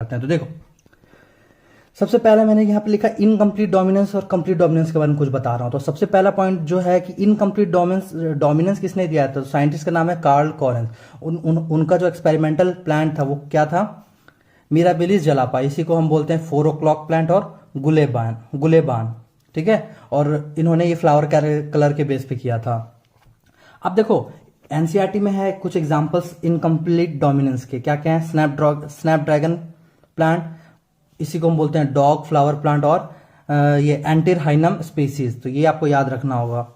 करते हैं। तो देखो सबसे पहले मैंने यहाँ पे लिखा इनकम्प्लीट डोमिनेंस और कंप्लीट डोमिनेंस के बारे में कुछ बता रहा हूँ। तो सबसे पहला पॉइंट जो है कि इनकम्प्लीट डोमिनेंस किसने दिया था? तो साइंटिस्ट का नाम है कार्ल कॉरेंस। उनका जो एक्सपेरिमेंटल प्लांट था वो क्या था? मिराबिलिस जलापा, इसी को हम बोलते हैं 4 o'clock प्लांट और गुलेबान, ठीक है। और इन्होंने ये फ्लावर कलर के बेस पे किया था। अब देखो एनसीईआरटी में है कुछ एग्जांपल्स इनकम्प्लीट डोमिनेंस के, क्या क्या है? स्नैपड्रैगन प्लांट, इसी को हम बोलते हैं डॉग फ्लावर प्लांट, और ये एंटिरहाइनम स्पीसीज। तो ये आपको याद रखना होगा,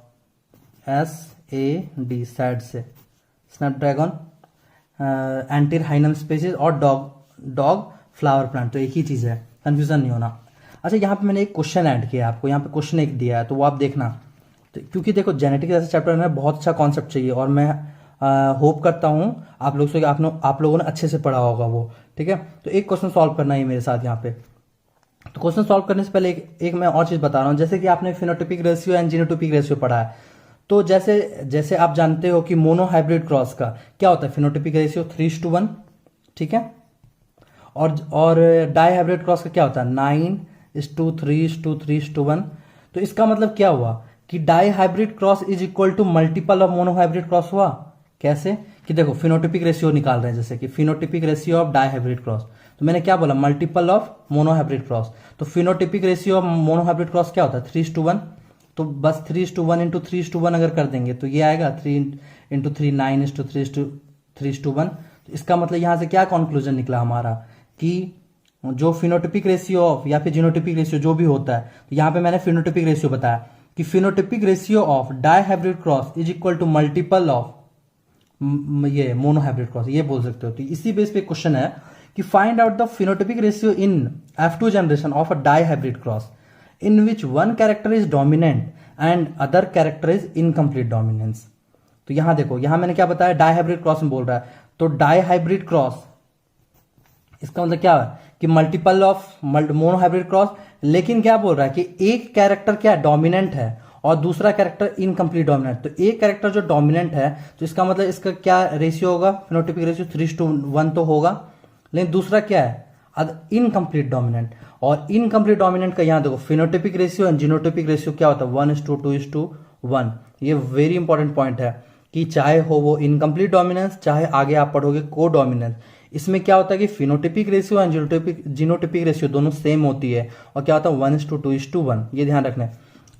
SAD सैड से स्नैपड्रैगन, एंटिरहाइनम स्पीसीज और डॉग फ्लावर प्लांट। तो एक ही चीज है, कंफ्यूजन नहीं होना। अच्छा यहाँ पे मैंने एक क्वेश्चन ऐड किया आपको, यहाँ पे क्वेश्चन एक दिया है तो वो आप देखना। तो क्योंकि देखो जेनेटिक्स जैसे चैप्टर में बहुत अच्छा कॉन्सेप्ट चाहिए और मैं होप करता हूँ आप लोग से आप लोगों ने अच्छे से पढ़ा होगा वो, ठीक है। तो एक क्वेश्चन सॉल्व करना है मेरे साथ यहाँ पे। तो क्वेश्चन सॉल्व करने से पहले एक मैं और चीज बता रहा हूँ, जैसे कि आपने phenotypic ratio and genotypic ratio पढ़ा है। तो जैसे आप जानते हो कि मोनोहाइब्रिड क्रॉस का क्या होता है? फिनोटिपिक रेशियो 3:1, ठीक है। और डाई हाइब्रिड क्रॉस का क्या होता है? 9:3:3:1। तो इसका मतलब क्या हुआ कि dihybrid cross is equal to multiple of monohybrid cross हुआ। कैसे? कि देखो फिनोटिपिक रेशियो निकाल रहे हैं, जैसे कि phenotypic ratio of dihybrid cross, तो मैंने क्या बोला? Multiple of monohybrid cross. तो phenotypic ratio of monohybrid cross क्या होता है? 3:1। तो बस 3:1 इंटू 3:1 अगर कर देंगे तो ये आएगा 3 × 3 9:3:1। तो इसका मतलब यहां से क्या कंक्लूजन निकला हमारा कि जो फिनोटिपिक रेशियो ऑफ या फिर जीनोटिपिक रेशियो जो भी होता है, तो यहाँ पे मैंने फिनोटिपिक रेशियो बताया कि phenotypic ratio of dihybrid cross is equal to multiple of ये मोनोहाइब्रिड क्रॉस, ये बोल सकते हो। तो इसी बेस पे क्वेश्चन है कि find out the phenotypic ratio in F2 generation of a dihybrid cross in which one character is dominant and other character is incomplete dominance. तो यहां देखो, यहां मैंने क्या बताया? डाई हाइब्रिड क्रॉस में बोल रहा है। तो डाई हाइब्रिड क्रॉस इसका मतलब क्या है कि मल्टीपल ऑफ मोनोहाइब्रिड क्रॉस, लेकिन क्या बोल रहा है कि एक कैरेक्टर क्या डोमिनेंट है और दूसरा कैरेक्टर इनकम्प्लीट डोमिनेंट। तो एक कैरेक्टर जो डोमिनेंट है तो इसका मतलब इसका क्या रेशियो होगा? फिनोटिपिक रेशियो 3:1 तो होगा, लेकिन दूसरा क्या है? Incomplete dominant. और इनकम्प्लीट डोमिनेंट का यहां देखो phenotypic ratio and genotypic ratio क्या होता है? 1:2:1। ये वेरी इंपॉर्टेंट पॉइंट है कि चाहे हो वो इनकम्प्लीट डोमिनेंस, चाहे आगे आप पढ़ोगे को डोमिनेंस, इसमें क्या होता है कि phenotypic ratio and genotypic ratio दोनों सेम होती है। और क्या होता है? 1:2:1। ये ध्यान रखना है।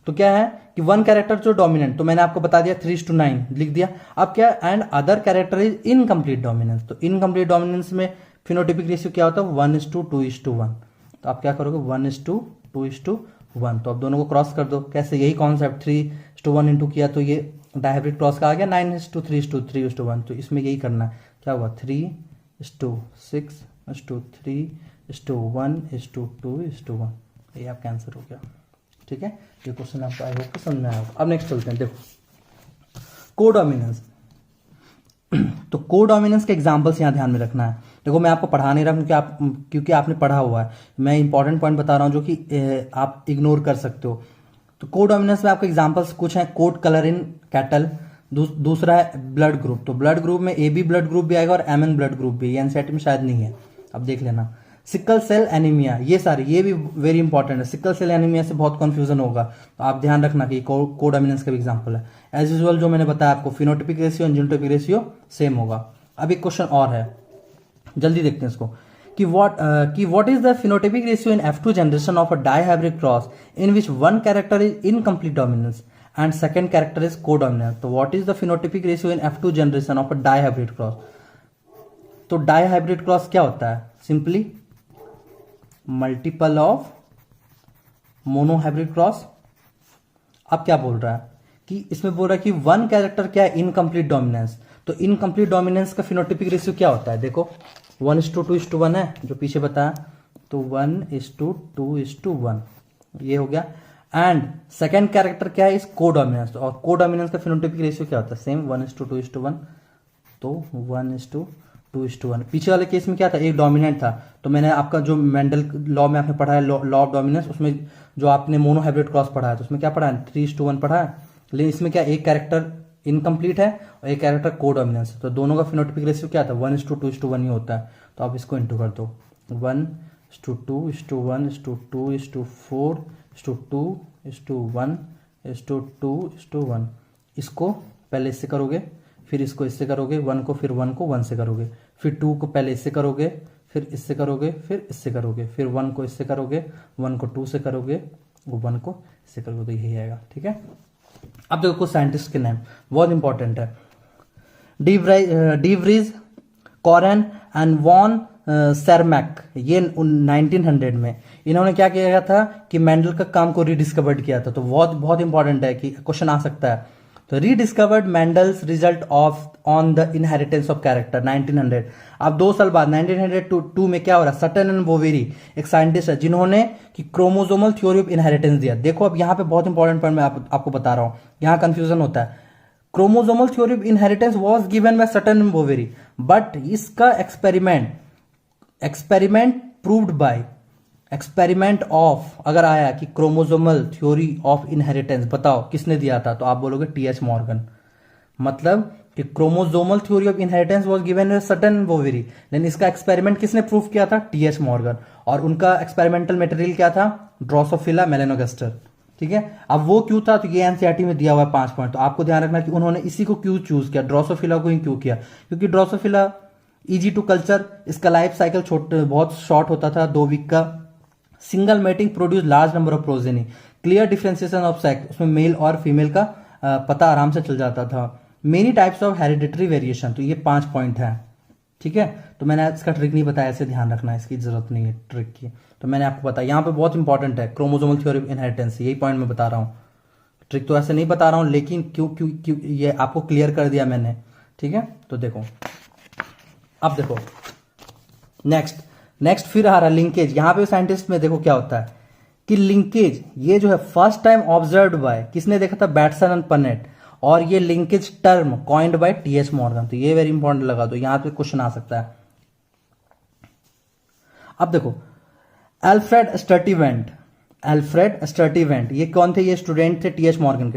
तो क्या है कि वन कैरेक्टर जो डोमिनेंट, तो मैंने आपको बता दिया 3:9 लिख दिया। अब क्या? And other character is incomplete dominance. तो इनकम्प्लीट डोमिनेंस में फिनोटिपिक रेशियो क्या होता है? 1:2:1। तो आप क्या करोगे? 1:2:1। तो अब दोनों को क्रॉस कर दो। कैसे? यही कॉन्सेप्ट 3:1 इंटू किया तो ये डायहाइब्रिड क्रॉस का आ गया 9:3:3:1। तो इसमें यही करना है। क्या हुआ? 3:6:3:1:2:1। ये आपका आंसर हो गया, ठीक है। ये क्वेश्चन आपको आई होप समझ में आया होगा। अब नेक्स्ट चलते हैं। देखो कोडोमिनेंस। तो कोडोमिनेंस के एग्जांपल्स यहाँ ध्यान में रखना है। देखो मैं आपको पढ़ा नहीं रहा हूँ क्योंकि आपने पढ़ा हुआ है। मैं इंपॉर्टेंट पॉइंट बता रहा हूँ जो कि आप इग्नोर कर सकते हो। तो कोडोमिनेंस में आपके एग्जांपल्स कुछ हैं। कोट कलर इन कैटल, दूसरा है ब्लड ग्रुप। तो ब्लड ग्रुप में AB ब्लड ग्रुप भी आएगा और MN ब्लड ग्रुप भी। ये एनसीईआरटी में शायद नहीं है, अब देख लेना। सिकल सेल एनीमिया, ये भी वेरी इंपॉर्टेंट है। सिकल सेल एनीमिया से बहुत कंफ्यूजन होगा, तो आप ध्यान रखना कि कोडोमिनेंस का भी एग्जांपल है। एज यूजुअल जो मैंने बताया आपको, phenotypic ratio and genotypic ratio same होगा। अब एक क्वेश्चन और है, जल्दी देखते हैं इसको कि what is the phenotypic ratio in F2 generation of a dihybrid cross in which one character is incomplete dominance and second character is codominance. तो what is the phenotypic ratio in F2 generation of a dihybrid cross. तो dihybrid cross क्या होता है? Simply multiple of monohybrid cross. अब क्या बोल रहा है कि इसमें बोल रहा है कि वन कैरेक्टर क्या है? Incomplete dominance. तो इनकम्प्लीट डोमिनेंस का फिनोटिपिक रेशियो क्या होता है? देखो 1:2:1 है जो पीछे बताया, तो 1:2:1 ये हो गया। एंड सेकेंड कैरेक्टर क्या है? इस कोडोमिनेंस। और कोडोमिनेंस का फिनोटिपिक रेशियो क्या होता है? सेम 1:2:1। तो 1:2:1। पीछे वाले केस में क्या था? एक डोमिनेंट था। तो मैंने आपका जो मेंडल लॉ में आपने पढ़ा है, लॉ ऑफ डोमिनेंस, उसमें जो आपने मोनोहाइब्रिड क्रॉस पढ़ा है तो उसमें क्या पढ़ा है? 3:1 पढ़ा है। लेकिन इसमें क्या, एक कैरेक्टर इनकम्प्लीट है और एक कैरेक्टर कोडोमिनेंस है। तो दोनों का फिनोटिपिक रेशियो क्या था? 1:2:1 ही होता है। तो आप इसको इंटू कर दो। 1:2:1:2:4:2:1:2:1। इसको पहले इससे करोगे, फिर इसको इससे करोगे, 1 को, फिर 1 को 1 से करोगे, फिर 2 को पहले इससे करोगे, फिर इससे करोगे, फिर इससे करोगे, फिर 1 को इससे करोगे, 1 को 2 से करोगे, वो 1 को इससे करोगे, तो यही आएगा। ठीक है। अब देखो कुछ साइंटिस्ट के नाम बहुत इंपॉर्टेंट है। डीवरीज, कॉरेन एंड वॉन सेरमैक, ये 1900 में इन्होंने क्या किया था कि मेंडल का काम को रीडिस्कवर्ड किया था। तो बहुत बहुत इंपॉर्टेंट है कि क्वेश्चन आ सकता है। तो rediscovered Mendel's result of on the inheritance of character 1900। अब 2 साल बाद 1902 में क्या हो रहा है, सटन एंड बोवेरी एक साइंटिस्ट है जिन्होंने कि क्रोमोसोमल थ्योरी ऑफ इनहेरिटेंस दिया। देखो अब यहाँ पे बहुत इंपॉर्टेंट पॉइंट मैं आपको बता रहा हूं, यहाँ कंफ्यूजन होता है। Chromosomal theory of inheritance was given by Sutton and Boveri, but इसका experiment proved by experiment of, अगर आया कि क्रोमोसोमल थ्योरी ऑफ इनहेरिटेंस बताओ किसने दिया था, तो आप बोलोगे टीएच मॉर्गन। मतलब कि chromosomal theory of inheritance was given by Sutton and Boveri, लेकिन इसका एक्सपेरिमेंट किसने प्रूव किया था, टीएच मॉर्गन। और उनका एक्सपेरिमेंटल मटेरियल क्या था, ड्रोसोफिला मेलानोगास्टर। ठीक है। अब वो क्यों था, तो ये एनसीईआरटी में दिया हुआ है 5 पॉइंट। तो आपको ध्यान रखना कि उन्होंने इसी को क्यों चूज किया, ड्रोसोफिला को ही क्यों किया, क्योंकि ड्रोसोफिला इजी टू कल्चर, इसका लाइफ साइकिल बहुत शॉर्ट होता था, 2 वीक का। Single mating produce large number of progeny, clear differentiation of sex, उसमें मेल और फीमेल का पता आराम से चल जाता था। Many types of hereditary variation, तो ये 5 पॉइंट है। ठीक है। तो मैंने इसका ट्रिक नहीं बताया, ऐसे ध्यान रखना, इसकी जरूरत नहीं है ट्रिक की। तो मैंने आपको बताया यहाँ पे बहुत इंपॉर्टेंट है क्रोमोसोमल थ्योरी ऑफ इनहेरिटेंस, यही पॉइंट मैं बता रहा हूँ। ट्रिक तो ऐसे नहीं बता रहा हूँ, लेकिन क्यों ये आपको क्लियर कर दिया मैंने। ठीक है। तो देखो अब देखो नेक्स्ट फिर आ रहा लिंकेज। यहां पे साइंटिस्ट में देखो क्या होता है कि लिंकेज ये जो है फर्स्ट टाइम ऑब्जर्व्ड बाय, किसने देखा था, बैटसन एंड पनेट। और ये linkage term coined by TH Morgan. तो ये वेरी इंपॉर्टेंट लगा दो, यहां पे क्वेश्चन आ सकता है। अब देखो अल्फ्रेड स्टर्टिवेंट ये कौन थे, ये स्टूडेंट थे टीएच मॉर्गन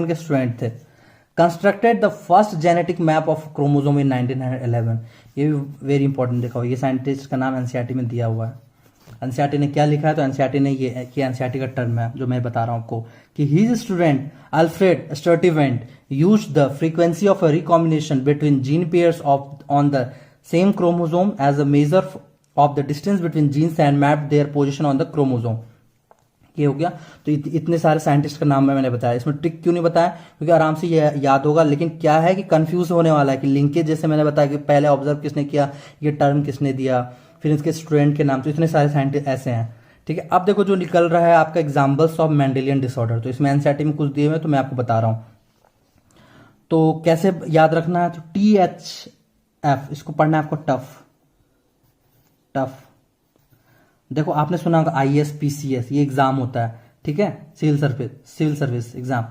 के, स्टूडेंट थे। Constructed the first genetic map of chromosome इन 1911। ये भी वेरी इंपॉर्टेंट देखा, ये साइंटिस्ट का नाम एनसीईआरटी में दिया हुआ है। एनसीईआरटी ने क्या लिखा है, तो एनसीईआरटी ने ये एनसीईआरटी का टर्म है जो मैं बता रहा हूं आपको कि his student Alfred Sturtevant used the frequency of a recombination between gene pairs on the same chromosome as a measure of the distance between genes and mapped their position on the chromosome. ये हो गया। तो इतने सारे scientist का नाम मैंने बताया। इसमें ट्रिक क्यों नहीं बताया, क्योंकि आराम से ये याद होगा, लेकिन क्या है कि कंफ्यूज होने वाला है कि लिंकेज जैसे मैंने बताया कि पहले ऑब्जर्व किसने किया, ये टर्म किसने दिया, फिर इसके स्टूडेंट के नाम। तो इतने सारे साइंटिस्ट ऐसे हैं। ठीक है। अब देखो जो निकल रहा है आपका एग्जाम्पल्स ऑफ मेंडेलियन डिसऑर्डर। तो इसमें एनसीईआरटी में कुछ दिए हुए, तो मैं आपको बता रहा हूं। तो कैसे याद रखना है, तो THF इसको पढ़ना है आपको, टफ। देखो आपने सुना होगा ISPCS, ये एग्जाम होता है। ठीक है। सिविल सर्विस एग्जाम,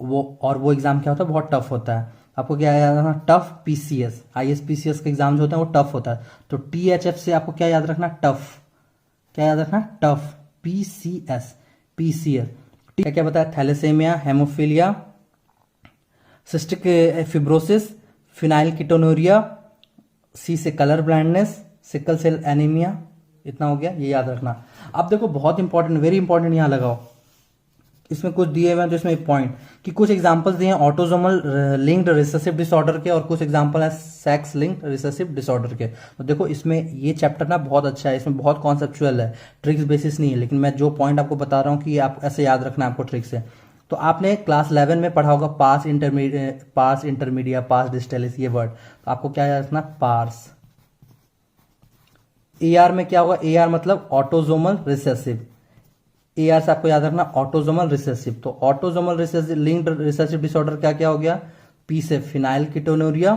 वो एग्जाम क्या होता है, बहुत टफ होता है। आपको क्या याद रखना, टफ PCS, ISPCS का एग्जाम जो होता है वो टफ होता है। तो THF से आपको क्या याद रखना, टफ। क्या याद रखना, टफ। PCS क्या बताया, thalassaemia, haemophilia, cystic fibrosis, phenylketonuria, C से colour blindness, sickle cell anaemia. इतना हो गया, ये याद रखना। अब देखो बहुत इंपॉर्टेंट, वेरी इंपॉर्टेंट यहां लगाओ। इसमें कुछ दिए हुए हैं, तो इसमें एक पॉइंट कि कुछ एग्जांपल्स दिए हैं ऑटोसोमल लिंक्ड रिसेसिव डिसऑर्डर के, और कुछ एग्जांपल है सेक्स लिंक्ड रिसेसिव डिसऑर्डर के। तो देखो इसमें ये चैप्टर ना बहुत अच्छा है, इसमें बहुत कॉन्सेप्चुअल है, ट्रिक्स बेसिस नहीं है, लेकिन मैं जो पॉइंट आपको बता रहा हूँ कि आप ऐसे याद रखना है आपको ट्रिक से। तो आपने क्लास 11 में पढ़ा होगा पास इंटरमीडिया, पास डिस्टेलिस, ये वर्ड। तो आपको क्या याद रखना, पार्स। AR में क्या होगा, AR मतलब ऑटोसोमल रिसेसिव। AR से आपको याद रखना ऑटोसोमल रिसेसिव। तो autosomal recessive linked recessive disorder क्या क्या हो गया, P से फिनाइल कीटोनूरिया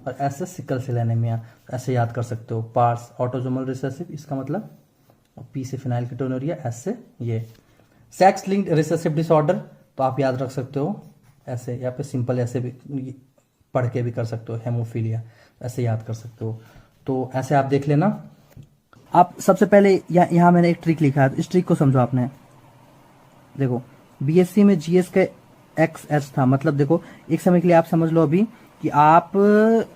और S से सिकल सेल एनीमिया। ऐसे याद कर सकते हो, पार्स ऑटोसोमल रिसेसिव, इसका मतलब P से फिनाइल कीटोनूरिया, S से ये। सेक्स लिंक्ड रिसेसिव डिसऑर्डर तो आप याद रख सकते हो ऐसे, या फिर सिंपल ऐसे भी पढ़ के भी कर सकते हो, हेमोफीलिया, ऐसे याद कर सकते हो। तो ऐसे आप देख लेना। आप सबसे पहले यहाँ मैंने एक ट्रिक लिखा है, तो इस ट्रिक को समझो आपने। देखो BSc में GS का XH था, मतलब देखो एक समय के लिए आप समझ लो अभी कि आप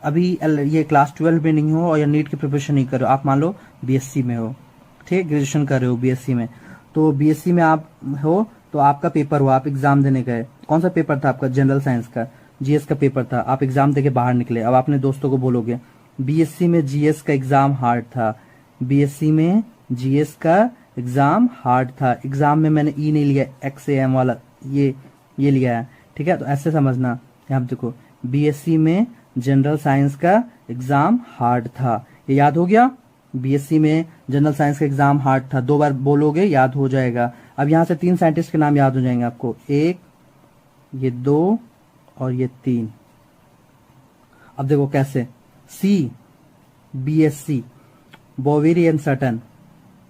अभी ये क्लास 12 में नहीं हो और या नीट की प्रिपरेशन नहीं कर रहे हो, आप मान लो बीएससी में हो, ठीक है, ग्रेजुएशन कर रहे हो बीएससी में, तो बीएससी में आप हो तो आपका पेपर हुआ, आप एग्जाम देने गए, कौन सा पेपर था आपका, जनरल साइंस का, जीएस का पेपर था, आप एग्जाम देके बाहर निकले, अब अपने दोस्तों को बोलोगे बीएससी में जीएस का एग्जाम हार्ड था, बीएससी में जीएस का एग्जाम हार्ड था, एग्जाम में मैंने ई नहीं लिया, XAM वाला ये लिया है, ठीक है, तो ऐसे समझना। यहाँ पे देखो बीएससी में जनरल साइंस का एग्जाम हार्ड था, ये याद हो गया, बीएससी में जनरल साइंस का एग्जाम हार्ड था, 2 बार बोलोगे याद हो जाएगा। अब यहाँ से 3 साइंटिस्ट के नाम याद हो जाएंगे आपको, 1, ये 2 और ये 3। अब देखो कैसे, C BSc Boveri and Sutton,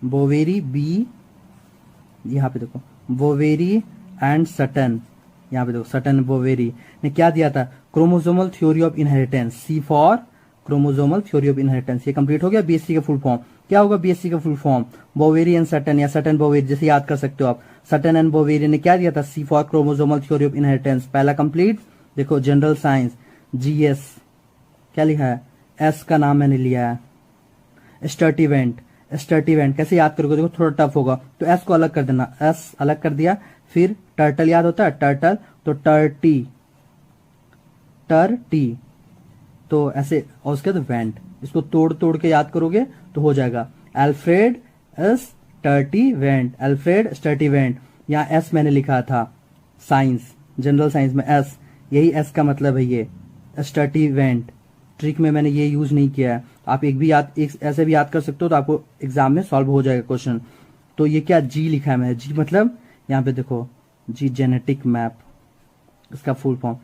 Boveri B, यहाँ पे देखो बोवेरी एंड सटन, यहाँ पे देखो सटन बोवेरी ने क्या दिया था, chromosomal theory of inheritance, C for chromosomal theory of inheritance. ये कंप्लीट हो गया बीएससी का फुल फॉर्म। क्या होगा बीएससी का full form, Boveri and Sutton या सटन बोवेरी, जैसे याद कर सकते हो आप, सटन एंड बोवेरी ने क्या दिया था, C for chromosomal theory of inheritance, पहला कंप्लीट। देखो जनरल साइंस जीएस क्या लिखा है, एस का नाम मैंने लिया है, स्टर्टिवेंट, स्टर्टिवेंट कैसे याद करोगे, देखो थोड़ा टफ होगा, तो एस को अलग कर देना, एस अलग कर दिया, फिर टर्टल याद होता है, टर्टल, तो टर्टी, टर्टी, तो ऐसे, और उसके बाद वेंट, इसको तोड़ तोड़ के याद करोगे तो हो जाएगा, Alfred Sturtevant, Alfred Sturtevant. यहाँ एस मैंने लिखा था साइंस, जनरल साइंस में एस, यही एस का मतलब है ये स्टर्टी वेंट, ट्रिक में मैंने ये यूज नहीं किया है, आप एक ऐसे भी याद कर सकते हो, तो आपको एग्जाम में सॉल्व हो जाएगा क्वेश्चन। तो ये क्या जी लिखा है मैंने, जी मतलब यहाँ पे देखो जी जेनेटिक मैप, इसका full form,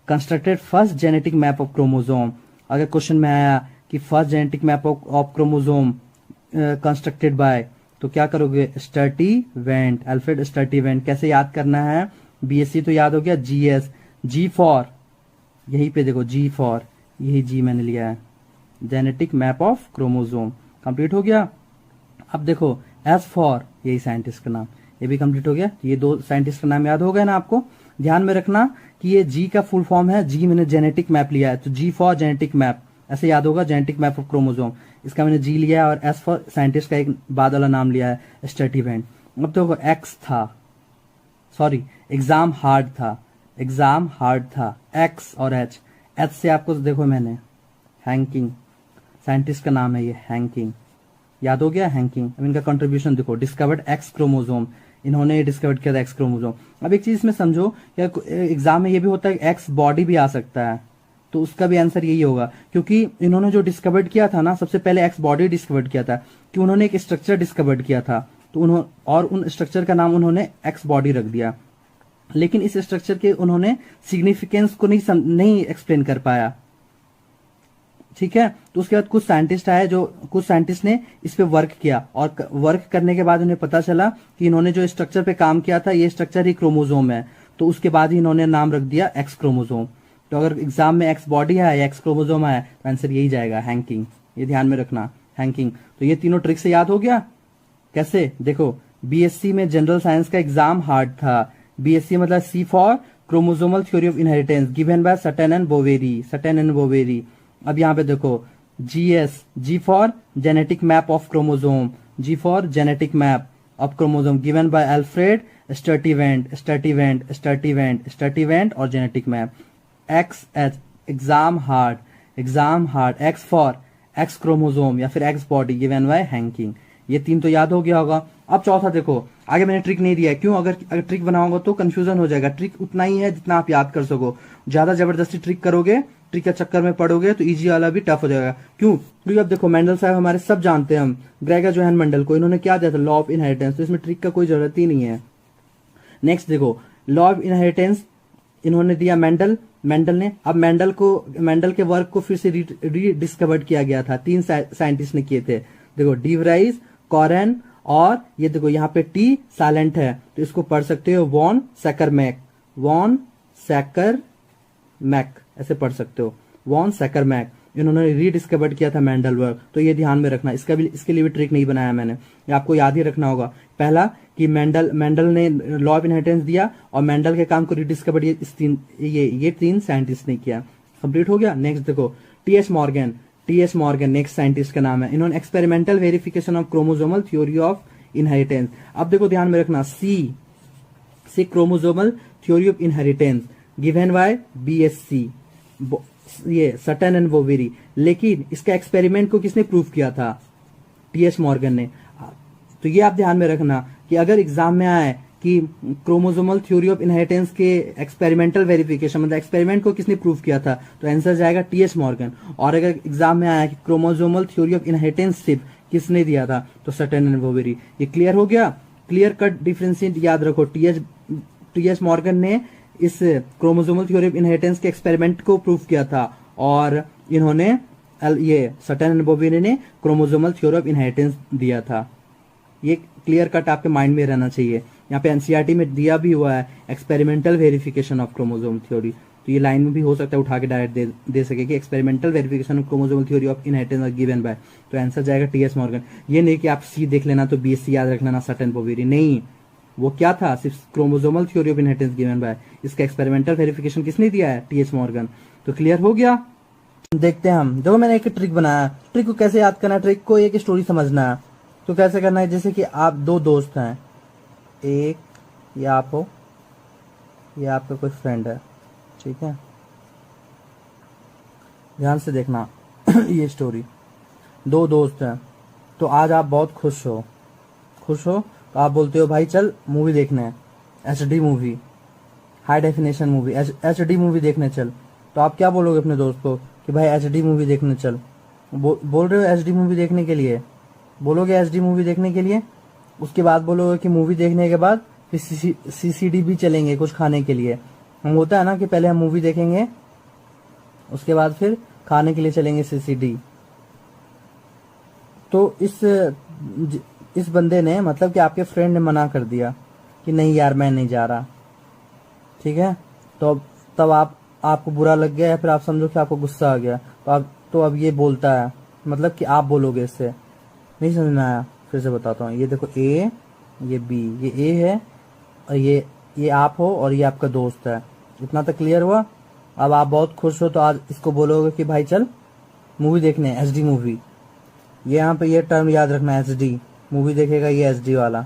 constructed first genetic map of chromosome. अगर क्वेश्चन में आया कि first genetic map of chromosome constructed by, तो क्या करोगे, स्टर्टी वेंट, अल्फ्रेड स्टर्टी वेंट। कैसे याद करना है, बीएससी तो याद हो गया, जीएस, जी फॉर, यहीं पे देखो जी फॉर, यही जी मैंने लिया है, genetic map of chromosome, complete हो गया। अब देखो एस फॉर, यही साइंटिस्ट का नाम, ये भी कंप्लीट हो गया। ये 2 साइंटिस्ट का नाम याद हो गया ना आपको। ध्यान में रखना कि ये जी का फुल फॉर्म है, जी मैंने जेनेटिक मैप लिया है, तो जी फॉर जेनेटिक मैप, ऐसे याद होगा, जेनेटिक मैप ऑफ क्रोमोसोम, इसका मैंने जी लिया है, और एस फॉर साइंटिस्ट का एक बाद वाला नाम लिया है, स्टर्टिवेंट। अब देखो एक्स था, सॉरी एग्जाम हार्ड था, एग्जाम हार्ड था, एक्स और एच, एच से आपको देखो मैंने हैंकिंग, साइंटिस्ट का नाम है ये हैंकिंग, याद हो गया हैंकिंग। अब इनका कंट्रीब्यूशन देखो, डिस्कवर्ड एक्स क्रोमोसोम, इन्होंने डिस्कवर्ड किया था एक्स क्रोमोसोम। अब एक चीज इसमें समझो, क्या एग्जाम में ये भी होता है एक्स बॉडी भी आ सकता है, तो उसका भी आंसर यही होगा, क्योंकि इन्होंने जो डिस्कवर्ड किया था ना, सबसे पहले एक्स बॉडी डिस्कवर्ड किया था, कि उन्होंने एक स्ट्रक्चर डिस्कवर्ड किया था, तो उन्होंने, और उन स्ट्रक्चर का नाम उन्होंने एक्स बॉडी रख दिया, लेकिन इस स्ट्रक्चर के उन्होंने सिग्निफिकेंस को नहीं एक्सप्लेन कर पाया, ठीक है। तो उसके बाद कुछ साइंटिस्ट आए, जो कुछ साइंटिस्ट ने इस पे वर्क किया, और वर्क करने के बाद उन्हें पता चला कि इन्होंने जो स्ट्रक्चर पे काम किया था, ये स्ट्रक्चर ही क्रोमोसोम है, तो उसके बाद ही इन्होंने नाम रख दिया एक्स क्रोमोसोम। तो अगर एग्जाम में एक्स बॉडी है या एक्स क्रोमोसोम है, तो आंसर यही जाएगा, हैंकिंग, ये ध्यान में रखना, हैंकिंग। तो ये तीनों ट्रिक से याद हो गया। कैसे, देखो बीएससी में जनरल साइंस का एग्जाम हार्ड था, बीएससी मतलब C for chromosomal theory of inheritance given by Sutton and Boveri, Sutton and Boveri. अब यहाँ पे देखो GS, G for genetic map of chromosome, G for genetic map of chromosome given by Alfred Sturtevant, Sturtevant, Sturtevant, Sturtevant और genetic map. X H exam hard, exam hard, X for X chromosome या फिर X body given by Henking. ये 3 तो याद हो गया होगा। अब चौथा देखो, आगे मैंने ट्रिक नहीं दिया है, क्यों, अगर ट्रिक बनाओगे तो कंफ्यूजन हो जाएगा, ट्रिक उतना ही है जितना आप याद कर सको, ज्यादा जबरदस्ती ट्रिक करोगे, ट्रिक के चक्कर में पड़ोगे तो इजी वाला भी टफ हो जाएगा। क्यों, क्योंकि अब देखो मेंडल साहब हमारे सब जानते हैं हम, ग्रेगर जोहान मेंडल को, इन्होंने क्या दिया था, लॉ ऑफ इनहेरिटेंस, तो इसमें ट्रिक का कोई जरूरत ही नहीं है। नेक्स्ट देखो, लॉ ऑफ इनहेरिटेंस इन्होंने दिया मेंडल ने। अब मेंडल के वर्क को फिर से रीडिस्कवर्ड किया गया था, 3 साइंटिस्ट ने किए थे, देखो डीवराइज, कॉरेन, और ये देखो यहाँ पे टी साइलेंट है, तो इसको पढ़ सकते हो वॉन सैकरमैक, वॉन सैकरमैक ऐसे पढ़ सकते हो, वॉन सैकरमैक। इन्होंने रीडिस्कवर्ड किया था मेंडल वर्क, तो ये ध्यान में रखना, इसके लिए भी ट्रिक नहीं बनाया मैंने, ये आपको याद ही रखना होगा। पहला कि मेंडल ने लॉ ऑफ इनहेरिटेंस दिया, और मेंडल के काम को रीडिस्कवर्ड ये 3 साइंटिस्ट ने किया। कंप्लीट हो गया। नेक्स्ट देखो टीएस मॉर्गन नेक्स्ट साइंटिस्ट का नाम है। इन्होंने experimental verification of chromosomal theory of inheritance. अब देखो ध्यान में रखना, C chromosomal theory of inheritance given by BSc, ये सटन एंड बोवेरी। लेकिन इसका एक्सपेरिमेंट को किसने प्रूव किया था? टीएस मॉर्गन ने। तो ये आप ध्यान में रखना कि अगर एग्जाम में आए कि क्रोमोसोमल थ्योरी ऑफ इनहेरिटेंस के एक्सपेरिमेंटल वेरिफिकेशन मतलब एक्सपेरिमेंट को किसने प्रूव किया था, तो आंसर जाएगा टीएस मॉर्गन। और अगर एग्जाम में आया कि क्रोमोसोमल थ्योरी ऑफ इनहेरिटेंस किसने दिया था, तो सटन एंड बोवेरी। ये क्लियर हो गया। क्लियर कट डिफरेंशिएट याद रखो, टीएस मॉर्गन ने इस क्रोमोसोमल थ्योरी ऑफ इनहेरिटेंस के एक्सपेरिमेंट को प्रूव किया था और इन्होंने ये सटन एंड बोवेरी ने क्रोमोसोमल थ्योरी ऑफ इनहेरिटेंस दिया था। ये क्लियर कट आपके माइंड में रहना चाहिए। यहाँ पे एनसीईआरटी में दिया भी हुआ है experimental verification of chromosome theory, तो ये लाइन में भी हो सकता है उठा के डायरेक्ट दे सके कि experimental verification of chromosome theory of inheritance given bye, तो आंसर जाएगा टीएस मॉर्गन। ये नहीं कि आप सी देख लेना तो BSc याद रख लेना सटन बोवेरी, नहीं, वो क्या था, सिर्फ chromosomal theory of inheritance given bye. इसका एक्सपेरिमेंटल वेरिफिकेशन किसने दिया है? TS Morgan. तो क्लियर हो गया। देखते हैं हम, देखो मैंने एक ट्रिक बनाया। ट्रिक को कैसे याद करना है? ट्रिक को एक स्टोरी समझना है। तो कैसे करना है? जैसे कि आप दो दोस्त हैं, एक ये आप हो, ये आपका कोई फ्रेंड है, ठीक है, ध्यान से देखना ये स्टोरी। दो दोस्त हैं, तो आज आप बहुत खुश हो तो आप बोलते हो भाई चल मूवी देखने है, HD movie, high definition movie, HD movie देखने चल। तो आप क्या बोलोगे अपने दोस्त को कि भाई HD मूवी देखने चल? बोल रहे हो HD मूवी देखने के लिए, बोलोगे HD मूवी देखने के लिए, उसके बाद बोलोगे कि मूवी देखने के बाद फिर CCD भी चलेंगे कुछ खाने के लिए। हम होता है ना कि पहले हम मूवी देखेंगे उसके बाद फिर खाने के लिए चलेंगे CCD। तो इस बंदे ने मतलब कि आपके फ्रेंड ने मना कर दिया कि नहीं यार मैं नहीं जा रहा, ठीक है। तो तब आपको बुरा लग गया या फिर आप समझो कि आपको गुस्सा आ गया, तो अब ये बोलता है, मतलब कि आप बोलोगे इससे। नहीं समझ में आया? फिर से बताता हूँ। ये देखो A, ये B, ये A है और ये आप हो और ये आपका दोस्त है। इतना तक क्लियर हुआ? अब आप बहुत खुश हो तो आज इसको बोलोगे कि भाई चल मूवी देखने, HD मूवी। ये यहाँ पे ये टर्म याद रखना, HD मूवी देखेगा ये SD वाला।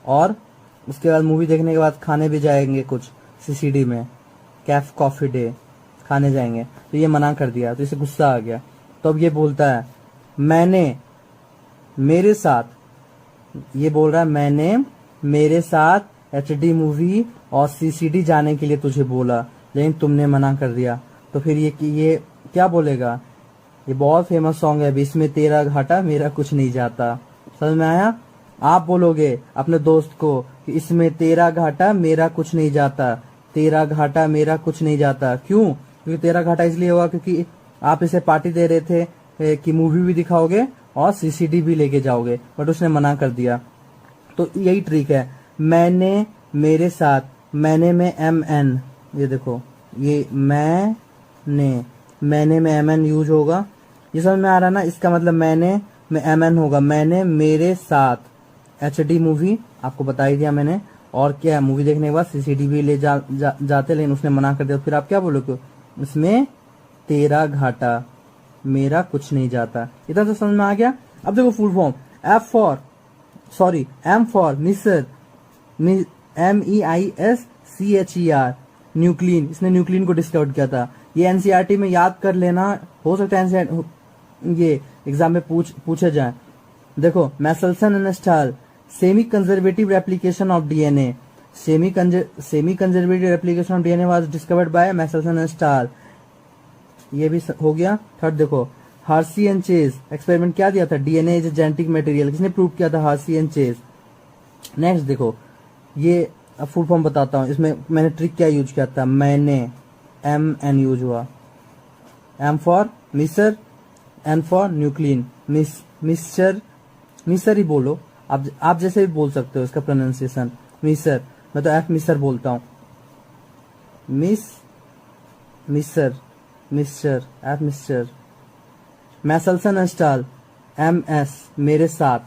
और उसके बाद मूवी देखने के बाद खाने भी जाएंगे कुछ CCD में, कैफ कॉफी डे खाने जाएंगे। तो ये मना कर दिया तो इसे गुस्सा आ गया। तो अब ये बोलता है मैंने मेरे साथ, ये बोल रहा है मैंने मेरे साथ HD मूवी और CCD जाने के लिए तुझे बोला लेकिन तुमने मना कर दिया। तो फिर ये क्या बोलेगा? ये बहुत फेमस सॉन्ग है, इसमें तेरा घाटा मेरा कुछ नहीं जाता। समझ में आया? आप बोलोगे अपने दोस्त को कि इसमें तेरा घाटा मेरा कुछ नहीं जाता, तेरा घाटा मेरा कुछ नहीं जाता। क्यों? क्योंकि तेरा घाटा इसलिए हुआ क्योंकि आप इसे पार्टी दे रहे थे कि मूवी भी दिखाओगे और CCD भी लेके जाओगे, बट उसने मना कर दिया। तो यही ट्रिक है, मैंने मेरे साथ, मैंने में MN, ये देखो ये मैंने में MN यूज होगा। ये समझ में आ रहा ना? इसका मतलब मैंने में MN होगा, मैंने मेरे साथ HD मूवी आपको बता ही दिया मैंने। और क्या मूवी देखने के बाद CCD भी ले जाते, लेकिन उसने मना कर दिया। फिर आप क्या बोलोगे? इसमें तेरा घाटा मेरा कुछ नहीं जाता। इतना तो समझ में आ गया। अब देखो full form, M for Misar, MEISCHER, nuclein. इसने न्यूक्लिन को डिस्कवर किया था। ये एनसीईआरटी में याद कर लेना, हो सकता है ये एग्जाम में पूछे जाए। देखो Meselson and Stahl, semi conservative replication of DNA, semi conservative replication of DNA was discovered by Meselson and Stahl. ये भी हो गया। थर्ड देखो हार्सी एंड चेज एक्सपेरिमेंट क्या दिया था? DNA इज जेनेटिक मटेरियल, किसने प्रूव किया था? हार्सी एंड चेज। नेक्स्ट देखो ये फुल फॉर्म बताता हूँ, इसमें मैंने ट्रिक क्या यूज किया था? मैंने MN यूज हुआ, M for Misar, N for nuclein, मिसर ही बोलो, आप जैसे भी बोल सकते हो इसका प्रोनाउंसिएशन। मिसर, मैं तो F मिसर बोलता हूँ, mister F mister. Meselson and Stahl, MS मेरे साथ,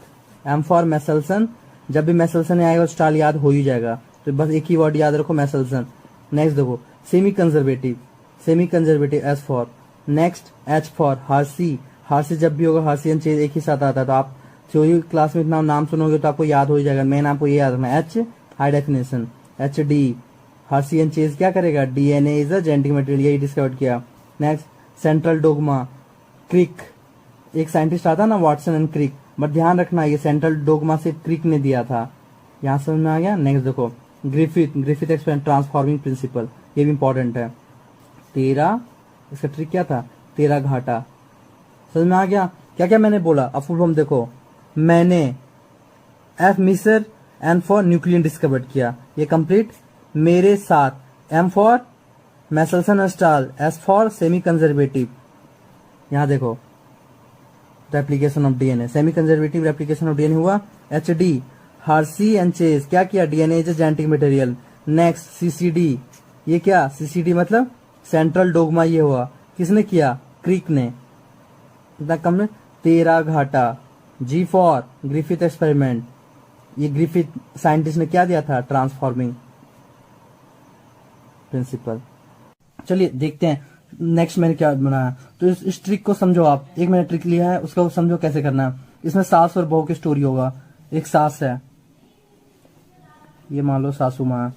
M फॉर मैसेल्सन, जब भी मैसेल्सन आएगा स्टाल याद हो ही जाएगा, तो बस एक ही वर्ड याद रखो मैसेल्सन। नेक्स्ट देखो semi conservative, semi conservative S for. Next H for Hershey. Hershey जब भी होगा हार्सी एंड चेज एक ही साथ आता है, तो आप थ्योरी क्लास में इतना नाम सुनोगे तो आपको याद हो जाएगा। मेन आपको ये याद रखना है, H high definition, H D Hershey and Chase क्या करेगा, DNA is a genetic material, यही डिस्कवर किया। नेक्स्ट सेंट्रल डोगमा, क्रिक, एक साइंटिस्ट आता ना वाटसन एंड क्रिक, बट ध्यान रखना ये सेंट्रल डोगमा से क्रिक ने दिया था, यहां समझ में आ गया। नेक्स्ट देखो Griffith, Griffith explain transforming principle, ये भी इंपॉर्टेंट है। तेरा, इसका ट्रिक क्या था, तेरा घाटा, समझ में आ गया। क्या क्या मैंने बोला, अब फुल फॉर्म देखो, मैंने F Misar N for nucleon discovered किया, ये कंप्लीट। मेरे साथ, M for Meselson Stahl, S for semi conservative, यहां देखो replication of DNA, semi conservative replication of DNA हुआ। H D Hershey and Chase क्या किया, DNA is a genetic material. Next CCD, ये क्या, सीसीडी मतलब सेंट्रल डोगमा, ये हुआ किसने किया, क्रिक ने, इतना कम में। तेरा घाटा, जी फॉर ग्रिफिथ एक्सपेरिमेंट, ये ग्रिफिथ साइंटिस्ट ने क्या दिया था, ट्रांसफॉर्मिंग प्रिंसिपल। चलिए देखते हैं नेक्स्ट मैंने क्या बनाया। तो इस ट्रिक को समझो आप, एक मैंने ट्रिक लिया है उसका समझो कैसे करना है। इसमें सास और बहू की स्टोरी होगा। एक सास है, ये मान लो सासू माँ,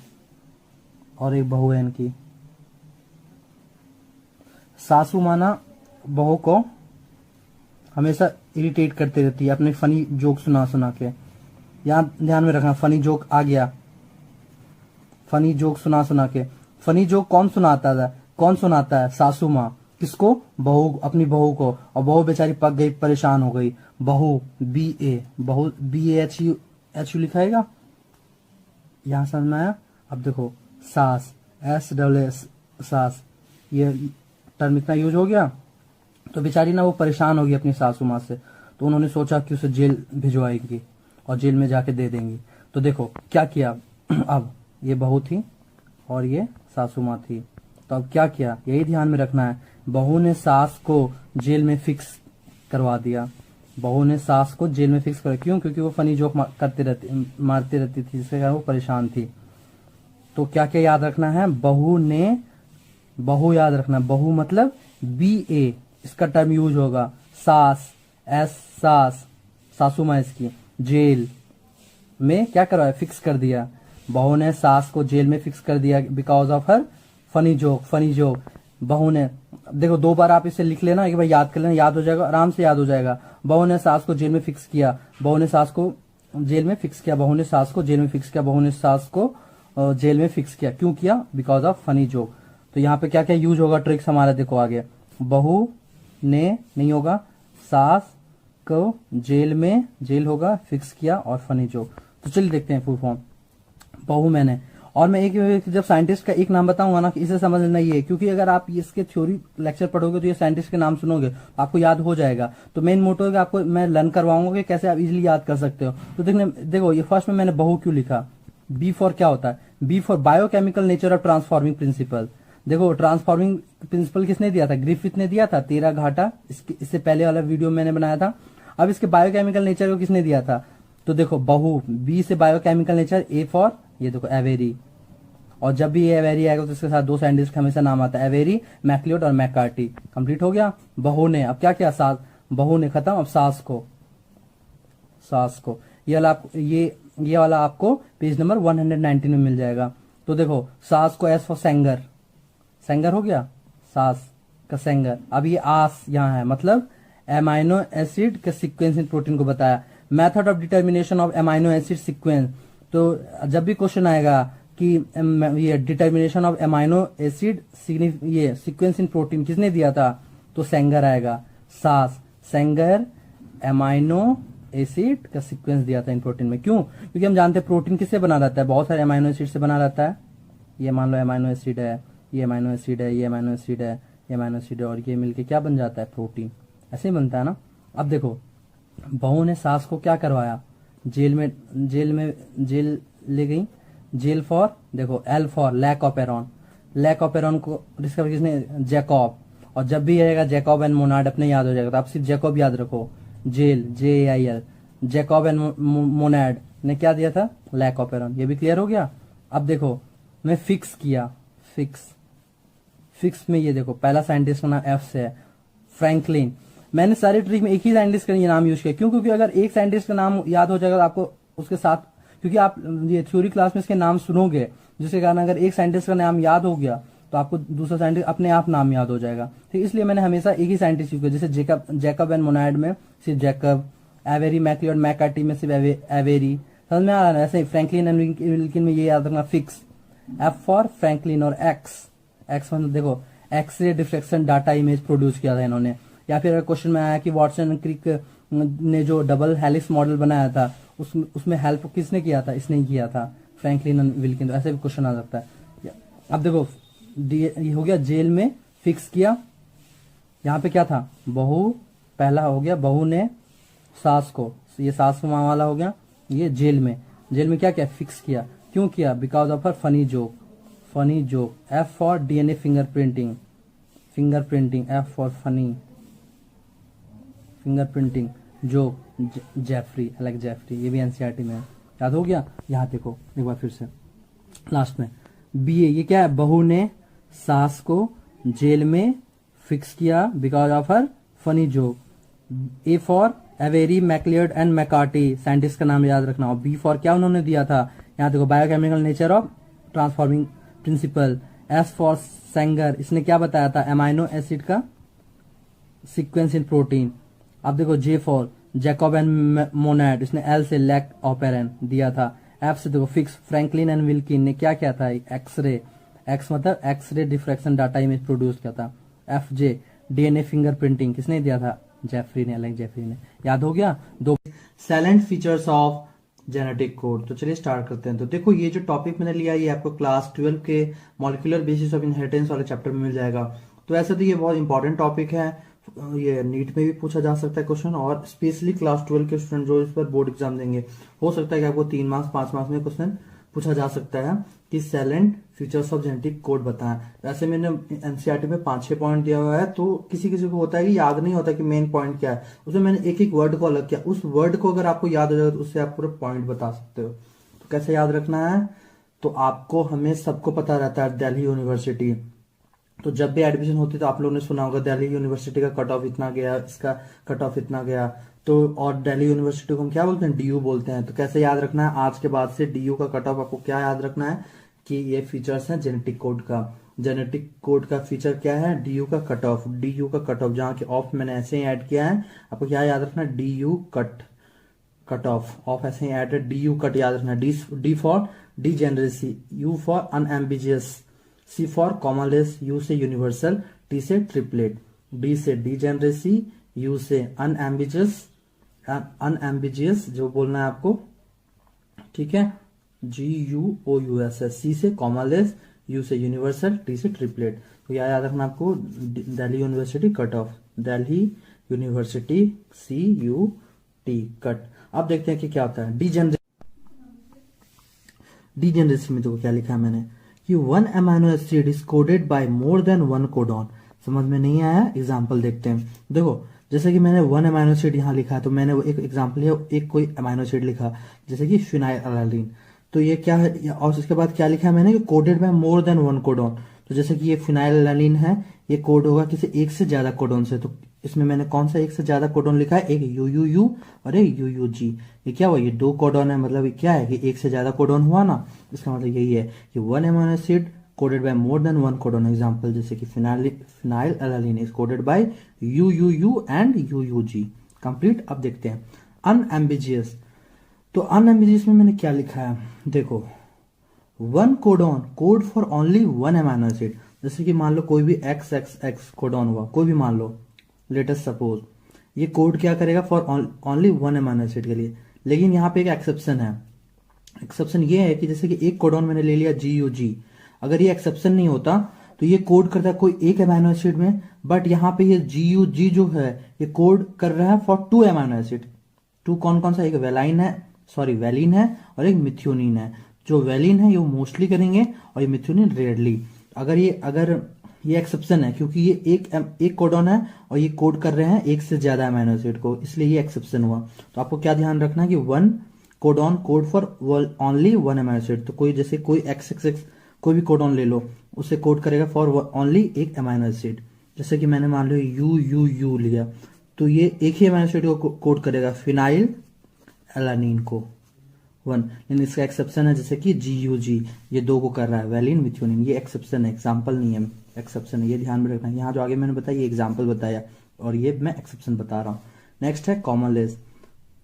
और एक बहू है इनकी। सासू माँ ना बहू को हमेशा इरिटेट करती रहती है अपने फनी जोक सुना सुना के। यहां ध्यान में रखना, फनी जोक आ गया, फनी जोक सुना सुना के। फनी जोक कौन सुनाता है, कौन सुनाता है, सासू माँ। किसको, बहू, अपनी बहू को। और बहू बेचारी पक गई, परेशान हो गई। बहू बी ए, बहू B H U, H U लिखाएगा, यहां समझ में आया। अब देखो सास, एस डबल एस, सास, ये टर्म इतना यूज हो गया। तो बेचारी ना वो परेशान होगी अपनी सासू माँ से, तो उन्होंने सोचा कि उसे जेल भिजवाएंगी और जेल में जाके दे देंगी। तो देखो क्या किया, अब ये बहू थी और ये सासू माँ थी, तो अब क्या किया, यही ध्यान में रखना है। बहू ने सास को जेल में फिक्स करवा दिया, बहू ने सास को जेल में फिक्स करवा, क्यों, क्योंकि वो फनी जोक करती रहती, मारती रहती थी, जिससे कारण वो परेशान थी। तो क्या क्या याद रखना है, बहू ने, बहू याद रखना, बहू मतलब बी ए, इसका टर्म यूज होगा। सास, एस सास, सासू माँ इसकी, जेल में क्या करवाया, फिक्स कर दिया। बहू ने सास को जेल में फिक्स कर दिया because of her funny joke, funny joke. बहू ने, देखो दो बार आप इसे लिख लेना, एक बार याद कर लेना, याद हो जाएगा, आराम से याद हो जाएगा। बहू ने सास को जेल में फिक्स किया, बहू ने सास को जेल में फिक्स किया, बहू ने सास को जेल में फिक्स किया, बहू ने सास को जेल में फिक्स किया, क्यों किया, बिकॉज ऑफ फनी जोक। तो यहाँ पे क्या क्या यूज होगा, ट्रिक्स हमारा देखो आगे। बहू ने नहीं होगा, सास को जेल में, जेल होगा, फिक्स किया, और फनी जोक। तो चलिए देखते हैं फुल फॉर्म। बहू मैंने, और मैं एक जब साइंटिस्ट का एक नाम बताऊंगा ना, इसे समझ लेना ये, क्योंकि अगर आप इसके थ्योरी लेक्चर पढ़ोगे तो ये साइंटिस्ट के नाम सुनोगे तो आपको याद हो जाएगा। तो मेन मोटो है कि आपको मैं लर्न करवाऊंगा कि कैसे आप इजीली याद कर सकते हो। तो देखो ये फर्स्ट में मैंने बहू क्यों लिखा, बी फॉर क्या होता है, B for biochemical nature of transforming principle. देखो ट्रांसफॉर्मिंग प्रिंसिपल किसने दिया था, ग्रिफिथ ने दिया था, तेरा घाटा, इससे पहले वाला वीडियो मैंने बनाया था। अब इसके बायोकेमिकल नेचर को किसने दिया था, तो देखो बहू, बी से बायोकेमिकल नेचर, ए फॉर ये देखो एवेरी, और जब भी ये एवेरी आएगा तो इसके साथ दो साइंटिस्ट का हमेशा नाम आता है, एवेरी, मैक्लियोड और मैकार्टी। कंप्लीट हो गया। बहू ने, अब क्या किया, सास, बहू ने खत्म, अब सास को, सास को, ये वाला आपको पेज नंबर 119 में मिल जाएगा। तो देखो सास को एस फॉर सेंगर, सेंगर हो गया, सास का सेंगर। अब ये आस यहाँ है, मतलब एमाइनो एसिड के सीक्वेंस इन प्रोटीन को बताया। Method of determination of amino acid sequence, तो जब भी क्वेश्चन आएगा कि ये डिटर्मिनेशन ऑफ एमाइनो एसिड ये सीक्वेंस इन प्रोटीन किसने दिया था, तो सेंगर आएगा। सास, सेंगर एमाइनो एसिड का सीक्वेंस दिया था इन प्रोटीन में, क्यों, क्योंकि हम जानते हैं प्रोटीन किससे बना रहता है, बहुत सारे एमाइनो एसिड से बना रहता है। ये मान लो एमाइनो एसिड है, ये एमाइनो एसिड है, ये एमाइनो एसिड है, ये एमाइनो एसिड है, और ये मिलके क्या बन जाता है, प्रोटीन। ऐसे ही बनता है ना। अब देखो बहू ने सास को क्या करवाया, जेल ले गई। जेल फॉर, देखो L for lac operon, lac operon को डिस्कवर किसने, जैकब। और जब भी आएगा जैकब एंड मोनाड अपने याद हो जाएगा, तो आप सिर्फ जैकब याद रखो, jail, JAIL, Jacob and Monod ने क्या दिया था, लैक ऑफ एरॉन। ये भी क्लियर हो गया। अब देखो मैं फिक्स किया, फिक्स, फिक्स में ये देखो पहला साइंटिस्ट का नाम एफ से है, फ्रैंकलिन। मैंने सारी ट्रिक में एक ही साइंटिस्ट का ये नाम यूज किया, क्यों? क्योंकि अगर एक साइंटिस्ट का नाम याद हो जाएगा तो आपको उसके साथ, क्योंकि आप ये थ्योरी क्लास में इसके नाम सुनोगे, जिसके कारण अगर एक साइंटिस्ट का नाम याद हो गया तो आपको दूसरा साइंटिस्ट अपने आप नाम याद हो जाएगा। ठीक, इसलिए मैंने हमेशा एक ही साइंटिस्ट यूज किया। जैसे जैकब एंड मोनाइड में सिर्फ जैकब, एवेरी मैकलियोड मैकार्टी में सिर्फ एवेरी, समझ में आ रहा है? ऐसे फ्रैंकलिन एंड विल्किन में ये याद रखना फिक्स, एफ फॉर फ्रैंकलिन और एक्स मतलब देखो X ray diffraction data image produce किया था इन्होंने। या फिर क्वेश्चन में आया कि वॉटसन क्रिक ने जो डबल हेलिक्स मॉडल बनाया था उसमें हेल्प किसने किया था? इसने ही किया था, फ्रैंकलिन एंड विल्किन। तो ऐसे भी क्वेश्चन आ सकता है। अब देखो ये हो गया जेल में फिक्स किया। यहाँ पे क्या था? बहू पहला हो गया, बहू ने सास को, ये सास को वाला हो गया। ये जेल में क्या क्या फिक्स किया? क्यों किया? Because of her funny joke. F for DNA fingerprinting, F for funny fingerprinting joke, Jeffrey, like Jeffrey. ये भी एनसीईआरटी में है, याद हो गया? यहाँ देखो एक बार फिर से लास्ट में बी ए, ये क्या है? बहू ने सास को जेल में फिक्स किया because of her funny joke. A for Avery MacLeod and McCarty, scientist का नाम याद रखना। और बी फॉर क्या उन्होंने दिया था? यहाँ देखो biochemical nature of transforming principal. S for Sengar, इसने क्या बताया था? एमाइनो एसिड का सीक्वेंस इन प्रोटीन। अब देखो J for Jacob and monoid, इसने एल से लैक ऑपेरेंट दिया था। एफ से देखो फिक्स, फ्रैंकलिन एंड विल्किन ने क्या किया था? एक्सरे, एक्स मतलब X ray diffraction data image produce किया था। एफ जे डीएनए फिंगरप्रिंटिंग किसने दिया था? जेफरी ने, अलग जेफरी ने। याद हो गया? दो salient features of genetic code. तो चलिए स्टार्ट करते हैं। तो देखो ये जो टॉपिक मैंने लिया ये आपको क्लास 12 के मॉलिक्यूलर बेसिस ऑफ इनहेरिटेंस वाले चैप्टर में मिल जाएगा। तो ऐसे तो ये बहुत इंपॉर्टेंट टॉपिक है, ये नीट में भी पूछा जा सकता है क्वेश्चन, और स्पेशली क्लास 12 के स्टूडेंट जो इस पर बोर्ड एग्जाम देंगे, हो सकता है कि आपको 3 मार्क्स 5 मार्क्स में क्वेश्चन पूछा जा सकता है कि salient features of genetic code बताएं। वैसे मैंने एनसीईआरटी में 5-6 पॉइंट दिया हुआ है, तो किसी किसी को होता है कि याद नहीं होता कि मेन पॉइंट क्या है, उसमें मैंने एक एक वर्ड को अलग किया। उस वर्ड को अगर आपको याद हो जाएगा तो उससे आप पूरा पॉइंट बता सकते हो। तो कैसे याद रखना है? तो आपको हमें सबको पता रहता है दिल्ली यूनिवर्सिटी, तो जब भी एडमिशन होती है तो आप लोगों ने सुना होगा दिल्ली यूनिवर्सिटी का कट ऑफ इतना गया, इसका कट ऑफ इतना गया। तो और दिल्ली यूनिवर्सिटी को हम क्या बोलते हैं? डीयू बोलते हैं। तो कैसे याद रखना है? आज के बाद से डीयू का कट ऑफ आपको क्या याद रखना है कि ये फीचर्स हैं जेनेटिक कोड का। जेनेटिक कोड का फीचर क्या है? डीयू का कट ऑफ, जहाँ के ऑफ मैंने ऐसे ही ऐड किया है, आपको क्या याद रखना है? डीयू कट ऑफ ऐसे ही ऐड है, डीयू कट याद रखना है। D for degeneracy, U for unambiguous, C for commaless, U से यूनिवर्सल, टी से ट्रिपलेट, डी से डीजेनरेसी, यू से अनएम्बिजियस जो बोलना है आपको, ठीक है, GUOUS, सी से कॉमनलेस, यू से यूनिवर्सल, टी से ट्रिपलेट। तो याद रखना आपको Delhi university cut off, Delhi university CUT cut. अब देखते हैं कि क्या होता है डीजेनरेसी में। तो क्या लिखा है मैंने कि 1 amino acid is coded by more than 1 codon. समझ में नहीं आया? एग्जांपल देखते हैं। देखो जैसे कि मैंने 1 अमाइनो एसिड यहाँ लिखा है, तो मैंने वो एक एग्जांपल लिया, एक कोई अमाइनो एसिड लिखा जैसे कि फिनाइलएलानिन। तो ये क्या है? और उसके बाद क्या लिखा है मैंने कि coded by more than 1 codon. तो जैसे कि ये फिनाइलएलानिन है, ये कोड होगा किसी एक से ज्यादा कोडॉन से। तो इसमें मैंने कौन सा एक से ज्यादा कोडॉन लिखा है? एक UUU और एक UUG। ये क्या हुआ? ये 2 कोडॉन है, मतलब ये क्या है कि एक से ज्यादा कोडॉन हुआ ना। इसका मतलब यही है कि 1 amino acid coded by more than 1 codon. Example जैसे कि phenylalanine is coded by UUU and UUG। Complete. अब देखते हैं अनएम्बिजियस। तो अनएम्बिजियस में मैंने क्या लिखा है? देखो 1 codon code for only 1 amino acid. जैसे कि मान लो कोई भी XXX कोडॉन हुआ, कोई भी मान लो, लेटेस्ट सपोज, ये कोड क्या करेगा? फॉर ओनली 1 अमाइनो एसिड के लिए। लेकिन यहाँ पे एक एक्सेप्शन है। एक्सेप्शन ये है कि जैसे कि एक कोडॉन मैंने ले लिया GUG, अगर ये एक्सेप्शन नहीं होता तो ये कोड करता है कोई एक अमाइनो एसिड में, बट यहाँ पे ये GUG जो है ये कोड कर रहा है फॉर 2 अमाइनो एसिड। 2 कौन कौन सा? एक वेलिन है और एक मिथ्योनिन है। जो वेलिन है ये मोस्टली करेंगे और ये मिथ्योनिन रेयरली। अगर ये एक्सेप्शन है क्योंकि ये एक कोडॉन है और ये कोड कर रहे हैं एक से ज्यादा अमाइनो एसिड को, इसलिए ये एक्सेप्शन हुआ। तो आपको क्या ध्यान रखना है कि 1 codon code for only 1 amino acid. तो कोई जैसे कोई XXX कोई भी कोडॉन ले लो, उसे कोड करेगा फॉर ओनली एक अमाइनो एसिड। जैसे कि मैंने मान लो यू लिया, तो ये एक ही अमाइनो एसिड को कोड करेगा, फिनाइल एलानिन को 1। लेकिन इसका एक्सेप्शन है, जैसे कि GUG, ये 2 को कर रहा है, वैलिन मिथ्योनिन। ये एक्सेप्शन है, एग्जाम्पल नहीं है, एक्सेप्शन है, ये ध्यान में रखना है। यहाँ जो आगे मैंने बताया ये एग्जाम्पल बताया और ये मैं एक्सेप्शन बता रहा हूँ। नेक्स्ट है कॉमनलेस।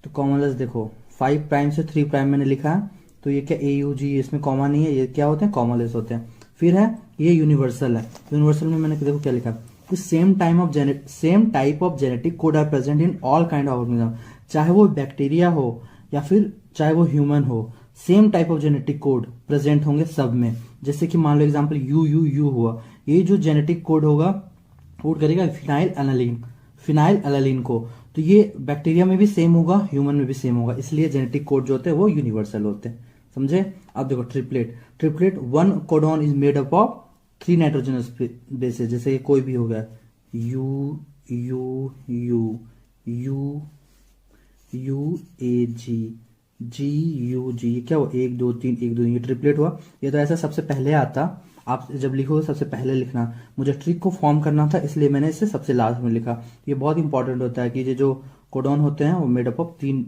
तो कॉमनलेस देखो 5 प्राइम से 3 प्राइम मैंने लिखा है, तो ये क्या AUG, इसमें कॉमा नहीं है, ये क्या होते हैं, कॉमनलेस होते हैं। फिर है ये यूनिवर्सल है। यूनिवर्सल में मैंने देखो क्या लिखा, same type of genetic code are present in all kind of organism. चाहे वो बैक्टीरिया हो या फिर चाहे वो ह्यूमन हो, same type of genetic code present होंगे सब में। जैसे कि मान लो एग्जांपल यू हुआ, ये जो जेनेटिक कोड होगा कोड करेगा फिनाइल एलानिन को। तो ये बैक्टीरिया में भी सेम होगा, ह्यूमन में भी सेम होगा, इसलिए जेनेटिक कोड जो होते हैं वो यूनिवर्सल होते हैं। समझे? अब देखो triplet 1 codon is made up of 3 nitrogenous bases. जैसे ये कोई भी हो गया यू ए जी, ये क्या हुआ, 1 2 3 1 2, ये ट्रिपलेट हुआ। ये तो ऐसा सबसे पहले आता, आप जब लिखो सबसे पहले लिखना। मुझे ट्रिक को फॉर्म करना था, इसलिए मैंने इसे सबसे लास्ट में लिखा। ये बहुत इंपॉर्टेंट होता है कि ये जो कोडॉन होते हैं वो made up of 3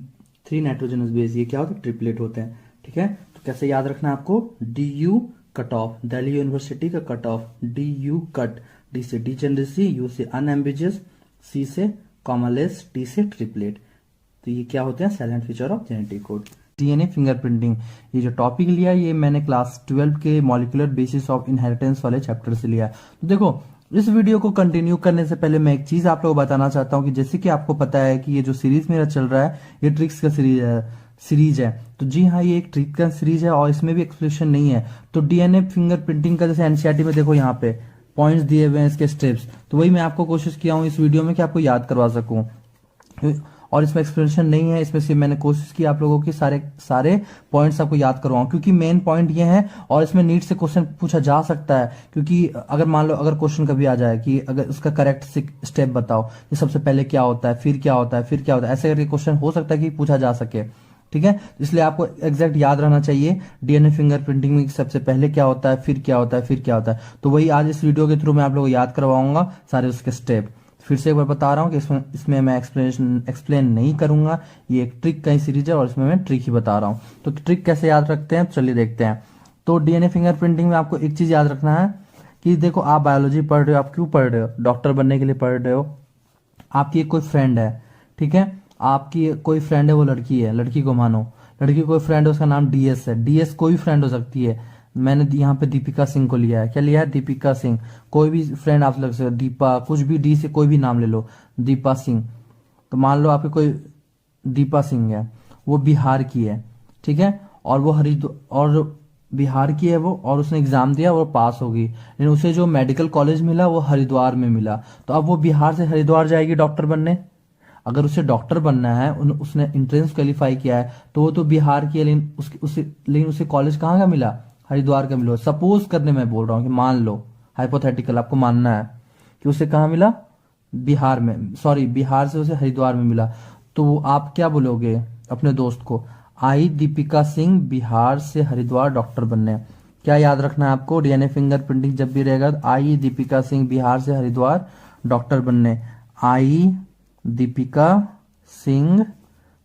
nitrogenous base, ये क्या होता है, ट्रिपलेट होते हैं। ठीक है, तो कैसे याद रखना है आपको, DU cut off, Delhi university का cut off, DU cut, D से डिजेनरेसी, U से अनएम्बिजियस, C से कॉमनलेस, T से ट्रिपलेट। तो ये क्या होते हैं, silent feature of genetic code. DNA fingerprinting, ये जो टॉपिक लिया ये मैंने क्लास 12 के मॉलिक्यूलर बेसिस ऑफ इनहेरिटेंस वाले चैप्टर से लिया। तो देखो इस वीडियो को कंटिन्यू करने से पहले मैं एक चीज आप लोगों को बताना चाहता हूँ कि जैसे कि आपको पता है कि ये जो सीरीज मेरा चल रहा है ये ट्रिक्स का सीरीज है। तो जी हाँ, ये एक ट्रिक का सीरीज है और इसमें भी एक्सप्लेनेशन नहीं है। तो DNA फिंगरप्रिंटिंग का जैसे एनसीईआरटी में देखो यहाँ पे पॉइंट्स दिए हुए हैं इसके स्टेप्स, तो वही मैं आपको कोशिश किया हूँ इस वीडियो में कि आपको याद करवा सकूं। और इसमें एक्सप्लेनेशन नहीं है, इसमें सिर्फ मैंने कोशिश की आप लोगों के सारे पॉइंट्स आपको याद करवाऊं, क्योंकि मेन पॉइंट ये है और इसमें नीट से क्वेश्चन पूछा जा सकता है। क्योंकि अगर मान लो अगर क्वेश्चन कभी आ जाए कि अगर उसका करेक्ट स्टेप बताओ, कि सबसे पहले क्या होता है, फिर क्या होता है, फिर क्या होता है, ऐसे करके क्वेश्चन हो सकता है कि पूछा जा सके। ठीक है, इसलिए आपको एग्जैक्ट याद रहना चाहिए DNA फिंगरप्रिंटिंग में सबसे पहले क्या होता है, फिर क्या होता है, फिर क्या होता है। तो वही आज इस वीडियो के थ्रू मैं आप लोगों को याद करवाऊंगा सारे उसके स्टेप। फिर से एक बार बता रहा हूँ कि इसमें मैं एक्सप्लेन नहीं करूंगा, ये एक ट्रिक का ही सीरीज है और इसमें मैं ट्रिक ही बता रहा हूँ। तो ट्रिक कैसे याद रखते हैं, चलिए देखते हैं। तो DNA फिंगरप्रिंटिंग में आपको एक चीज याद रखना है कि देखो आप बायोलॉजी पढ़ रहे हो, आप क्यों पढ़ रहे हो, डॉक्टर बनने के लिए पढ़ रहे हो। आपकी कोई फ्रेंड है, ठीक है, आपकी कोई फ्रेंड है, वो लड़की है, लड़की को मानो, लड़की कोई फ्रेंड है, उसका नाम DS है। DS कोई भी फ्रेंड हो सकती है। मैंने यहाँ पे दीपिका सिंह को लिया है, क्या लिया है, दीपिका सिंह। कोई भी फ्रेंड आप लग सकते, दीपा, कुछ भी D से कोई भी नाम ले लो, दीपा सिंह। तो मान लो आपके कोई दीपा सिंह है, वो बिहार की है, ठीक है, और वो और बिहार की है वो, और उसने एग्जाम दिया, वो पास होगी, लेकिन उसे जो मेडिकल कॉलेज मिला वो हरिद्वार में मिला। तो अब वो बिहार से हरिद्वार जाएगी डॉक्टर बनने। अगर उसे डॉक्टर बनना है, उसने एंट्रेंस क्वालिफाई किया है, तो वो तो बिहार की है, लेकिन उसे कॉलेज कहाँ का मिला, हरिद्वार का मिला। सपोज करने मैं बोल रहा हूँ कि मान लो, हाइपोथेटिकल आपको मानना है कि उसे कहाँ मिला, बिहार में, सॉरी बिहार से उसे हरिद्वार में मिला। तो आप क्या बोलोगे अपने दोस्त को, आई दीपिका सिंह बिहार से हरिद्वार डॉक्टर बनने। क्या याद रखना है आपको, DNA फिंगरप्रिंटिंग जब भी रहेगा, आई दीपिका सिंह बिहार से हरिद्वार डॉक्टर बनने। आई दीपिका सिंह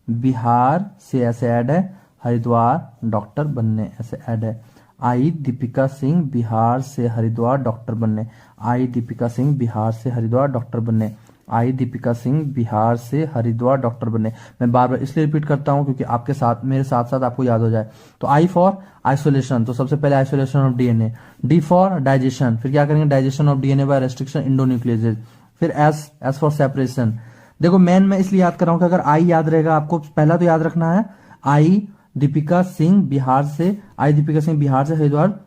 बिहार से ऐसे ऐड है, हरिद्वार डॉक्टर बनने ऐसे ऐड है। आई दीपिका सिंह बिहार से हरिद्वार डॉक्टर बनने। आई दीपिका सिंह बिहार से हरिद्वार डॉक्टर बनने। आई दीपिका सिंह बिहार से हरिद्वार डॉक्टर बनने। मैं बार बार इसलिए रिपीट करता हूं क्योंकि आपके साथ, मेरे साथ साथ आपको याद हो जाए। तो आई फॉर आइसोलेशन, तो सबसे पहले isolation of DNA। D for digestion, फिर क्या करेंगे, digestion of DNA by restriction endonucleases. फिर एस फॉर सेपरेशन। देखो मेन मैं इसलिए याद कर रहा हूं कि अगर आई याद रहेगा आपको, पहला तो याद रखना है आई दीपिका सिंह बिहार से, आई दीपिका सिंह बिहार से हरिद्वार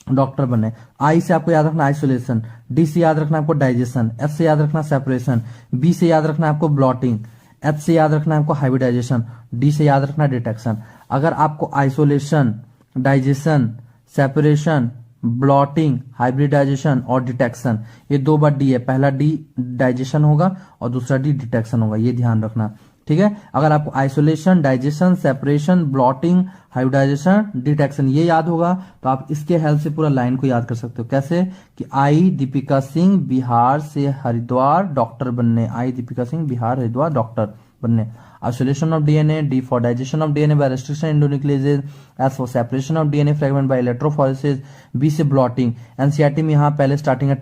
डॉक्टर बने। आई से आपको याद रखना आइसोलेशन, डी से याद रखना आपको डाइजेशन, एफ से याद रखना सेपरेशन, बी से याद रखना आपको ब्लॉटिंग, एच से याद रखना आपको हाइब्रिडाइजेशन, डी से याद रखना डिटेक्शन। अगर आपको isolation, digestion, separation, blotting, hybridization और डिटेक्शन, ये 2 बार डी है, पहला डी डाइजेशन होगा और दूसरा डी डिटेक्शन होगा, ये ध्यान रखना। ठीक है। अगर आपको isolation, digestion, separation, blotting, hybridization, detection ये याद होगा तो आप इसके हेल्प से पूरा लाइन को याद कर सकते हो। कैसे कि आई दीपिका सिंह बिहार से हरिद्वार डॉक्टर बनने, आई दीपिका सिंह बिहार हरिद्वार डॉक्टर बनने। Isolation of DNA, D for digestion of DNA by restriction endonucleases, S for separation of DNA fragment by electrophoresis, B से ब्लॉटिंग। एनसीईआरटी में यहाँ पहले स्टार्टिंग है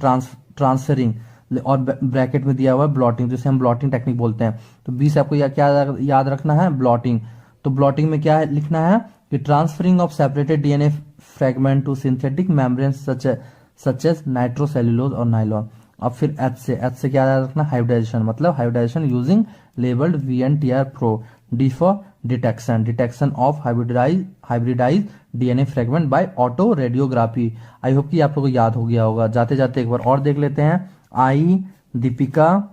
ट्रांसफरिंग और ब्रैकेट में दिया हुआ है ब्लॉटिंग, जिसे हम ब्लॉटिंग टेक्निक बोलते हैं। तो बी से आपको क्या याद रखना है, ब्लॉटिंग। तो ब्लॉटिंग में क्या है लिखना है कि transferring of separated DNA fragment to synthetic membrane such as nitrocellulose और नाइलॉन। अब फिर एच से क्या याद रखना, हाइब्रिडाइजेशन, मतलब hybridization using labelled VNTR probe. D for detection of hybridize DNA fragment by autoradiography. I hope कि आप लोगों को याद हो गया होगा। जाते जाते एक बार और देख लेते हैं। आई दीपिका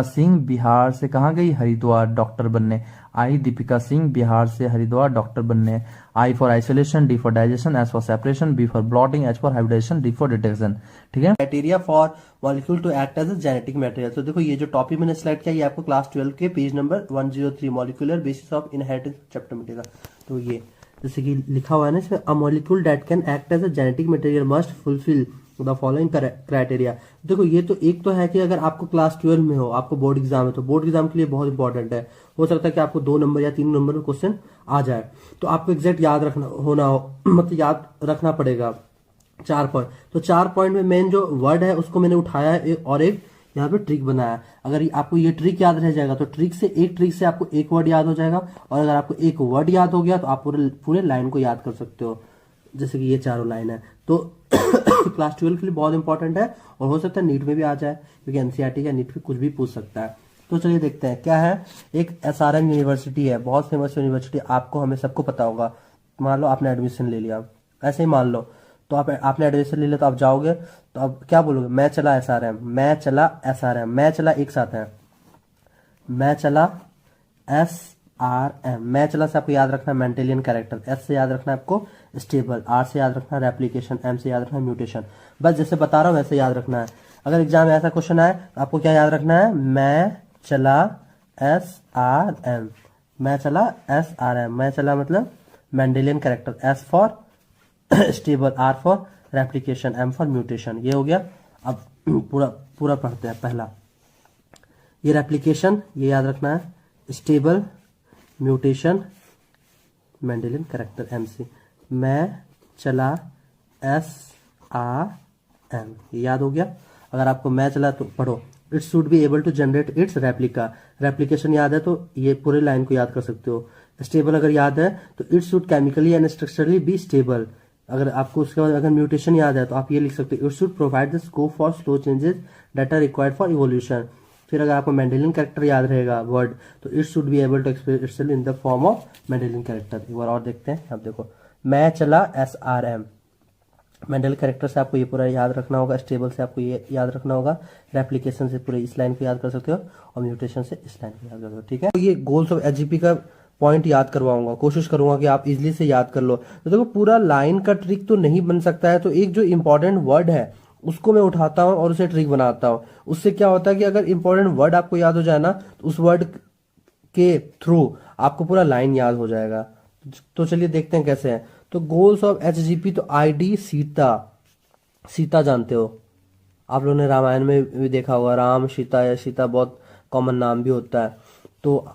सिंह बिहार से कहाँ गई, हरिद्वार डॉक्टर बनने। आई दीपिका सिंह बिहार से हरिद्वार डॉक्टर बनने। I for isolation, D for digestion, S for separation, B for blotting, H for hybridisation, D for detection. ठीक है। Criteria for molecule to act as a genetic material. तो देखो ये जो टॉपिक मैंने सिलेक्ट किया ये आपको क्लास 12 के page number 103 molecular basis of inheritance chapter में मिलेगा। तो ये जैसे कि लिखा हुआ है ना इसमें, a molecule that can act as a genetic material must fulfil the following criteria. देखो ये तो एक तो है कि अगर आपको क्लास 12 में हो, आपको बोर्ड एग्जाम है, तो बोर्ड एग्जाम के लिए बहुत इंपॉर्टेंट है। हो सकता है कि आपको 2 नंबर या 3 नंबर में क्वेश्चन आ जाए, तो आपको एग्जैक्ट याद रखना होना हो मतलब याद रखना पड़ेगा 4 पॉइंट। तो 4 पॉइंट में मेन जो वर्ड है उसको मैंने उठाया है और एक यहाँ पे ट्रिक बनाया। अगर आपको ये ट्रिक याद रह जाएगा तो ट्रिक से आपको एक वर्ड याद हो जाएगा, और अगर आपको एक वर्ड याद हो गया तो आप पूरे लाइन को याद कर सकते हो। जैसे कि ये चारों लाइन है तो क्लास 12 के लिए बहुत इंपॉर्टेंट है, और हो सकता है नीट में भी आ जाए, क्योंकि एनसीईआरटी का नीट में कुछ भी पूछ सकता है। तो चलिए देखते हैं क्या है। एक SRM यूनिवर्सिटी है, बहुत फेमस यूनिवर्सिटी, आपको हमें सबको पता होगा। मान लो आपने एडमिशन ले लिया, ऐसे ही मान लो, तो आपने एडमिशन ले लिया तो आप जाओगे तो अब क्या बोलोगे, मैं चला SRM, मैं चला SRM, मैं चला एक साथ है, मैं चला SRM। मैं चला से आपको याद रखना है मेंडेलियन कैरेक्टर, S से याद रखना है आपको स्टेबल, R से याद रखना है रेप्लिकेशन, M से याद रखना है म्यूटेशन। बस जैसे बता रहा हूँ वैसे याद रखना है। अगर एग्जाम में ऐसा क्वेश्चन आए तो आपको क्या याद रखना है, मैं चला SRM, मैं चला SRM। मैं चला मतलब Mendelian character, S for stable, R for replication, M for mutation. ये हो गया। अब पूरा पढ़ते हैं। पहला ये रेप्लिकेशन, ये याद रखना है, stable, mutation, Mendelian character, MC। मैं चला SRM, ये याद हो गया। अगर आपको मैं चला तो पढ़ो, it should be able to generate its replica. Replication याद है तो ये पूरे लाइन को याद कर सकते हो। स्टेबल अगर याद है तो it should chemically and structurally be stable. अगर आपको उसके बाद अगर म्यूटेशन याद है तो आप ये लिख सकते हो, it should provide the scope for slow changes that are required for evolution. फिर अगर आपको मेंडेलियन कैरेक्टर याद रहेगा वर्ड, तो it should be able to express itself in the form of Mendelian character. एक बार और देखते हैं। अब देखो, मैं चला SRM, मेंडल कैरेक्टर से आपको ये पूरा याद रखना होगा, स्टेबल से आपको ये याद रखना होगा, रेप्लिकेशन से पूरे इस लाइन को याद कर सकते हो, और म्यूटेशन से इस लाइन को याद कर सकते हो। ठीक है। तो ये गोल्स ऑफ एचजीपी का पॉइंट याद करवाऊंगा, कोशिश करूंगा कि आप इजीली से याद कर लो। तो देखो पूरा लाइन का ट्रिक तो नहीं बन सकता है, तो एक जो इंपॉर्टेंट वर्ड है उसको मैं उठाता हूं और उसे ट्रिक बनाता हूं। उससे क्या होता है कि अगर इंपॉर्टेंट वर्ड आपको याद हो जाए ना, तो उस वर्ड के थ्रू आपको पूरा लाइन याद हो जाएगा। तो चलिए देखते हैं कैसे है। तो गोल्स ऑफ एचजीपी, तो ID सीता जानते हो आप लोगों ने, रामायण में भी देखा होगा, राम सीता या सीता बहुत कॉमन नाम भी होता है। तो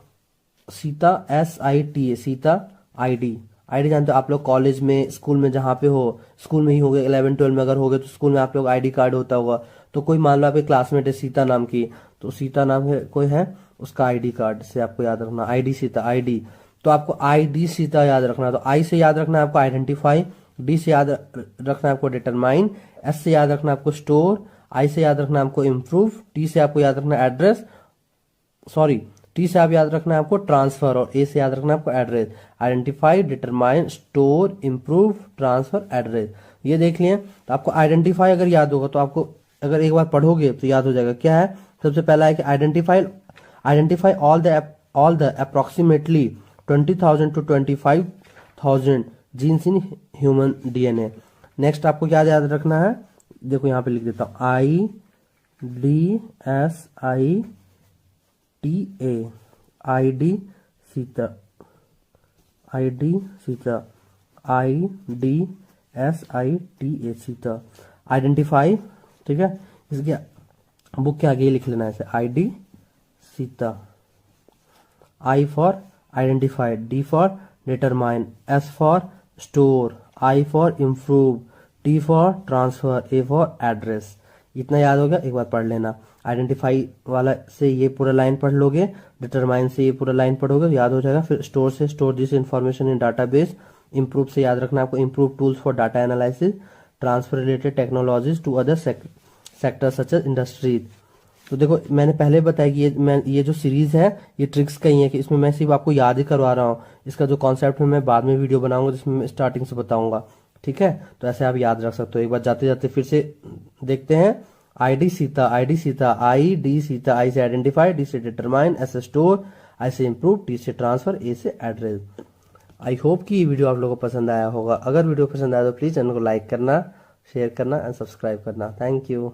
सीता SITA, सीता ID जानते हो आप लोग। कॉलेज में, स्कूल में जहाँ पे हो, स्कूल में ही होगे, 11 12 में अगर होगे तो स्कूल में आप लोग ID कार्ड होता होगा। तो कोई मान लो आपके क्लासमेट है सीता नाम की, तो सीता नाम है कोई है, उसका ID कार्ड से आपको याद रखना ID सीता ID। तो आपको ID सीता याद रखना है। तो I से याद रखना है आपको आइडेंटिफाई, D से याद रखना है आपको डिटरमाइन, S से याद रखना है आपको स्टोर, I से याद रखना है आपको इम्प्रूव, T से आपको याद रखना है एड्रेस, T से आप याद रखना है आपको ट्रांसफर, और A से याद रखना है आपको address. Identify, determine, store, improve, transfer, address. ये देख लिए। तो आपको आइडेंटिफाई अगर याद होगा तो आपको अगर एक बार पढ़ोगे तो याद हो जाएगा। क्या है, सबसे पहला है कि identify all the approximately 20,000 to 25,000 genes in human DNA। Next आपको क्या याद रखना है, देखो यहाँ पे लिख देता हूँ, IDSI T A, I D Sita, I D Sita, I D S I T A Sita, identify, ठीक है। इसके बुक के आगे लिख लेना है ऐसे, आई D Sita, I for identify, D for determine, S for store, I for improve, T for transfer, A for address. इतना याद हो गया, एक बार पढ़ लेना। आइडेंटिफाई वाला से ये पूरा लाइन पढ़ लोगे, डिटरमाइन से ये पूरा लाइन पढ़ोगे, याद हो जाएगा। फिर स्टोर से, store this information in database. Improve से याद रखना आपको, improve tools for data analysis, transfer related technologies to other sector such as industries. तो देखो मैंने पहले बताया कि ये जो सीरीज है ये ट्रिक्स का ही है, कि इसमें मैं सिर्फ आपको याद ही करवा रहा हूँ। इसका जो कॉन्सेप्ट है मैं बाद में वीडियो बनाऊंगा जिसमें मैं स्टार्टिंग से बताऊंगा, ठीक है। तो ऐसे आप याद रख सकते हो। एक बार जाते जाते फिर से देखते हैं। I D Sita, I D Sita, I D Sita, I से आइडेंटिफाई, डी से डिटरमाइन, एस से स्टोर, आई से इम्प्रूव, टी से ट्रांसफर, ए से एड्रेस। आई होप कि ये वीडियो आप लोगों को पसंद आया होगा। अगर वीडियो पसंद आया तो प्लीज चैनल को लाइक करना, शेयर करना एंड सब्सक्राइब करना। Thank you.